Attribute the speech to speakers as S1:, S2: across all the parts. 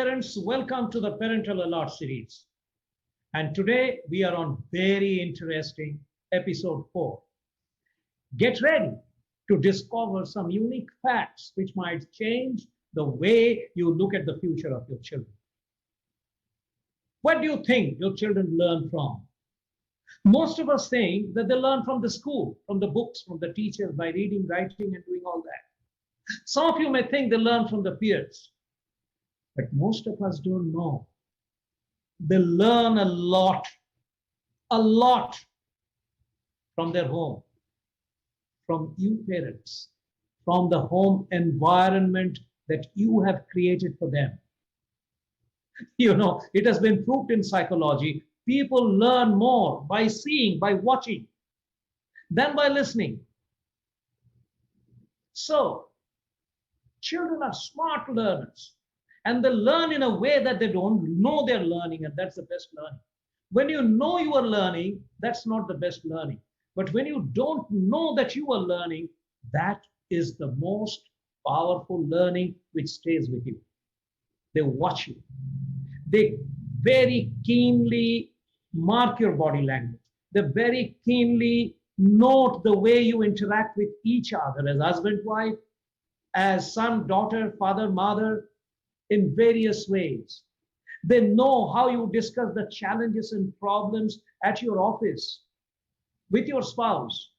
S1: parents, welcome to the Parental Alert series. And today we are on very interesting episode 4. Get ready to discover some unique facts which might change the way you look at the future of your children. What do you think your children learn from? Most of us think that they learn from the school, from the books, from the teachers, by reading, writing, and doing all that. Some of you may think they learn from the peers, but most of us don't know. They learn a lot from their home, from you parents, from the home environment that you have created for them. You know, it has been proved in psychology, people learn more by seeing, by watching, than by listening. So, children are smart learners, and they learn in a way that they don't know they're learning, and that's the best learning. When you know you are learning, that's not the best learning. But when you don't know that you are learning, that is the most powerful learning which stays with you. They watch you. They very keenly mark your body language. They very keenly note the way you interact with each other as husband, wife, as son, daughter, father, mother, in various ways. They know how you discuss the challenges and problems at your office with your spouse.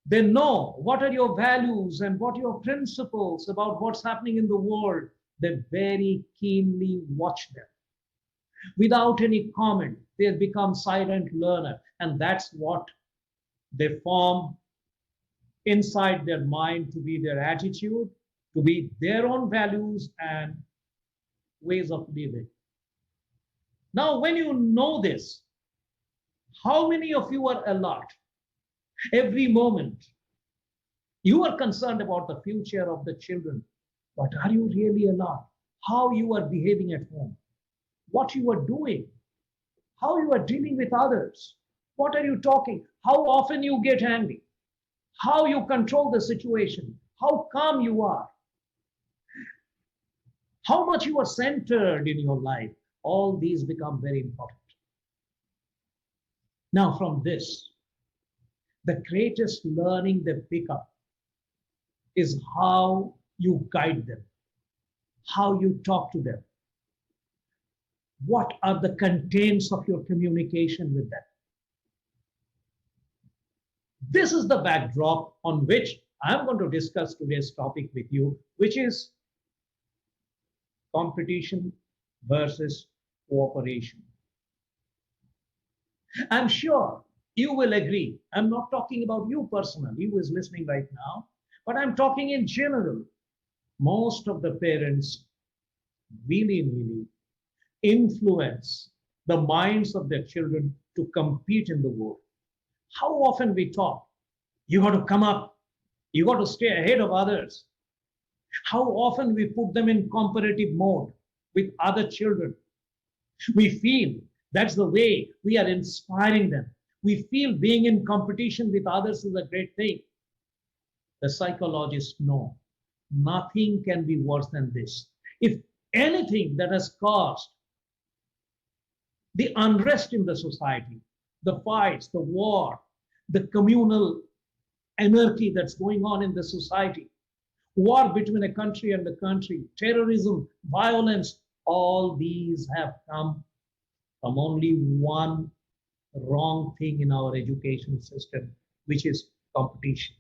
S1: They know what are your values and what are your principles about what's happening in the world. They very keenly watch them. Without any comment, they become silent learner, and that's what they form inside their mind to be their attitude, to be their own values and ways of living. Now, when you know this, how many of you are alert? Every moment, you are concerned about the future of the children, but are you really alert? How you are behaving at home, what you are doing, how you are dealing with others, what are you talking, how often you get angry, how you control the situation, how calm you are, how much you are centered in your life. All these become very important. Now, from this, the greatest learning they pick up is how you guide them, how you talk to them. What are the contents of your communication with them? This is the backdrop on which I'm going to discuss today's topic with you, which is competition versus cooperation. I'm sure you will agree. I'm not talking about you personally, who is listening right now, but I'm talking in general. Most of the parents really influence the minds of their children to compete in the world. How often we talk, you got to come up, you got to stay ahead of others. How often we put them in comparative mode with other children. We feel that's the way we are inspiring them. We feel being in competition with others is a great thing. The psychologists know nothing can be worse than this. If anything that has caused the unrest in the society, the fights, the war, the communal anarchy that's going on in the society, war between a country and a country, terrorism, violence, all these have come from only one wrong thing in our education system, which is competition.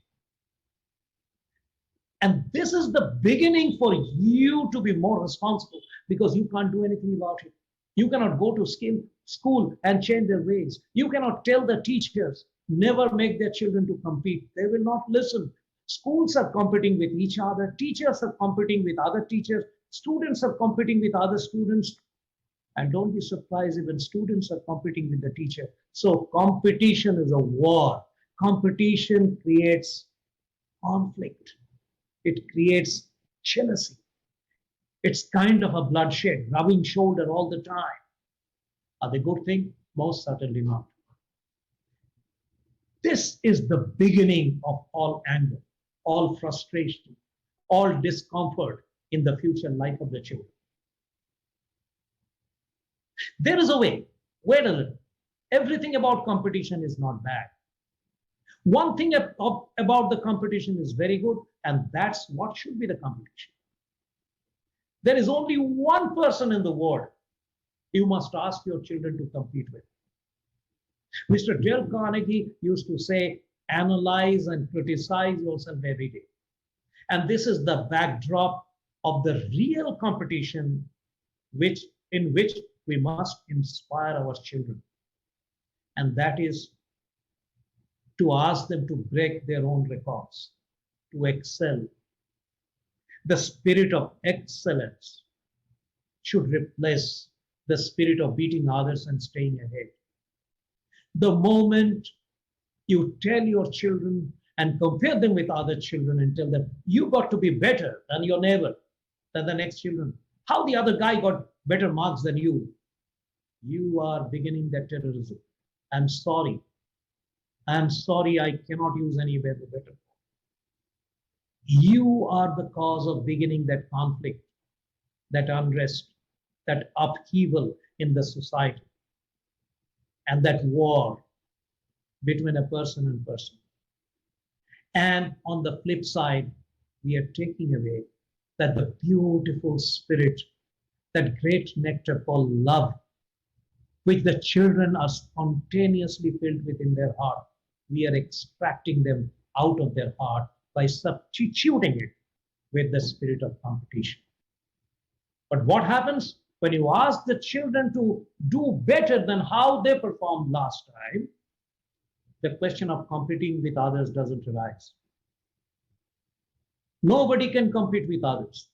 S1: And this is the beginning for you to be more responsible, because you can't do anything about it. You cannot go to school and change their ways. You cannot tell the teachers, never make their children to compete. They will not listen. Schools are competing with each other. Teachers are competing with other teachers. Students are competing with other students. And don't be surprised even students are competing with the teacher. So competition is a war. Competition creates conflict. It creates jealousy. It's kind of a bloodshed, rubbing shoulder all the time. Are they a good thing? Most certainly not. This is the beginning of all anger, all frustration, all discomfort in the future life of the children. There is a way. Wait a little. Everything about competition is not bad. One thing about the competition is very good, and that's what should be the competition. There is only one person in the world you must ask your children to compete with. Mr. Dale Carnegie used to say, analyze and criticize yourself every day. And this is the backdrop of the real competition in which we must inspire our children. And that is to ask them to break their own records, to excel. The spirit of excellence should replace the spirit of beating others and staying ahead. The moment you tell your children and compare them with other children and tell them, you got to be better than your neighbor, than the next children, how the other guy got better marks than you, you are beginning that terrorism. I'm sorry. I cannot use any better. You are the cause of beginning that conflict, that unrest, that upheaval in the society, and that war between a person and person. And on the flip side, we are taking away that the beautiful spirit, that great nectar called love, which the children are spontaneously filled within their heart. We are extracting them out of their heart by substituting it with the spirit of competition. But what happens when you ask the children to do better than how they performed last time? The question of competing with others doesn't arise. Nobody can compete with others.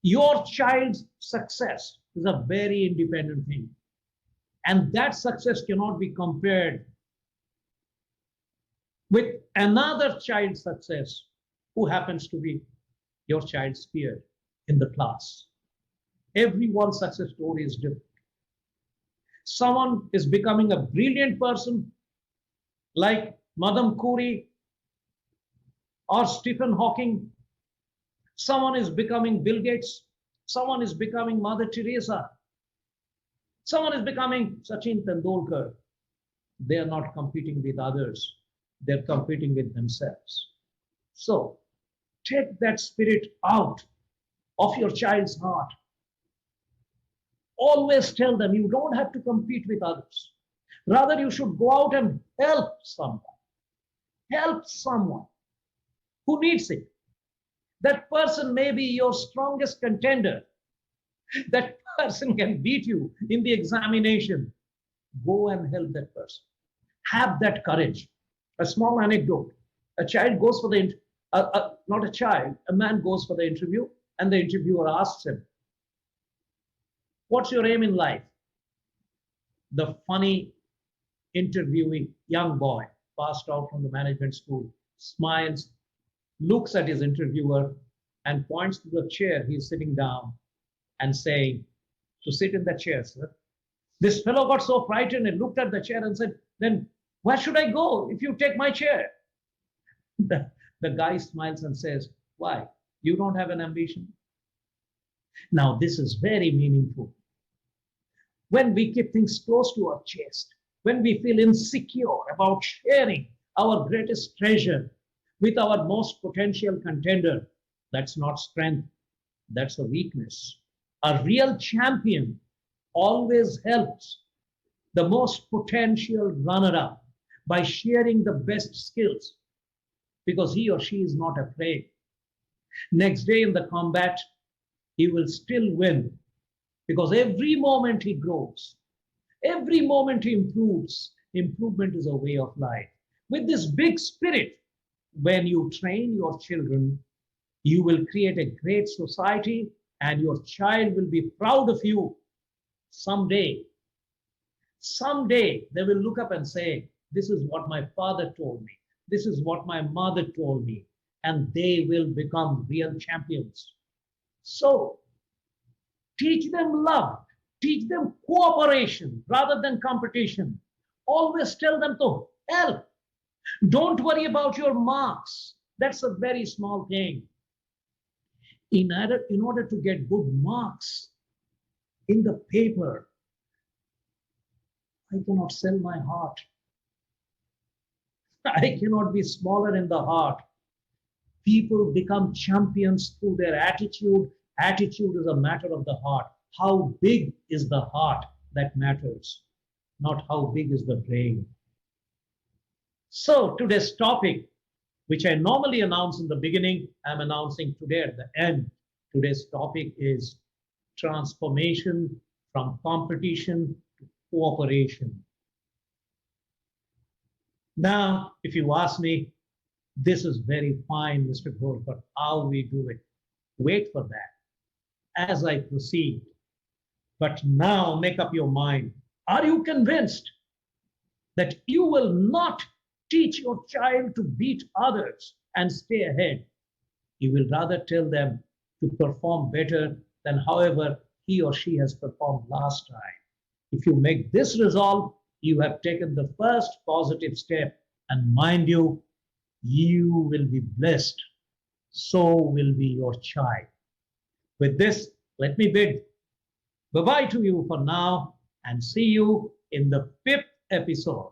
S1: Your child's success is a very independent thing. And that success cannot be compared with another child's success who happens to be your child's peer in the class. Everyone's success story is different. Someone is becoming a brilliant person like Madame Curie or Stephen Hawking. Someone is becoming Bill Gates. Someone is becoming Mother Teresa. Someone is becoming Sachin Tendulkar. They are not competing with others. They're competing with themselves. So take that spirit out of your child's heart. Always tell them you don't have to compete with others. Rather, you should go out and help someone. Help someone who needs it. That person may be your strongest contender. That person can beat you in the examination. Go and help that person. Have that courage. A small anecdote. A child goes for the, not a child, a man goes for the interview, and the interviewer asks him, what's your aim in life? The funny interviewing young boy, passed out from the management school, smiles, looks at his interviewer, and points to the chair he's sitting down and saying, to sit in that chair, sir. This fellow got so frightened and looked at the chair and said, then where should I go if you take my chair? The guy smiles and says, why? You don't have an ambition? Now, this is very meaningful. When we keep things close to our chest, when we feel insecure about sharing our greatest treasure with our most potential contender, that's not strength, that's a weakness. A real champion always helps the most potential runner-up by sharing the best skills, because he or she is not afraid. Next day in the combat, he will still win, because every moment he grows, every moment he improves. Improvement is a way of life. With this big spirit, when you train your children, you will create a great society, and your child will be proud of you. Someday they will look up and say, this is what my father told me. This is what my mother told me. And they will become real champions. So teach them love. Teach them cooperation rather than competition. Always tell them to help. Don't worry about your marks. That's a very small thing. In order to get good marks in the paper, I cannot sell my heart. I cannot be smaller in the heart. People become champions through their attitude. Attitude is a matter of the heart. How big is the heart that matters, not how big is the brain. So today's topic, which I normally announce in the beginning, I'm announcing today at the end. Today's topic is transformation from competition to cooperation. Now, if you ask me, this is very fine, Mr. Ghosh, but how we do it? Wait for that as I proceed. But now make up your mind. Are you convinced that you will not teach your child to beat others and stay ahead? You will rather tell them to perform better than however he or she has performed last time. If you make this resolve, you have taken the first positive step. And mind you, you will be blessed. So will be your child. With this, let me bid bye bye to you for now and see you in the fifth episode.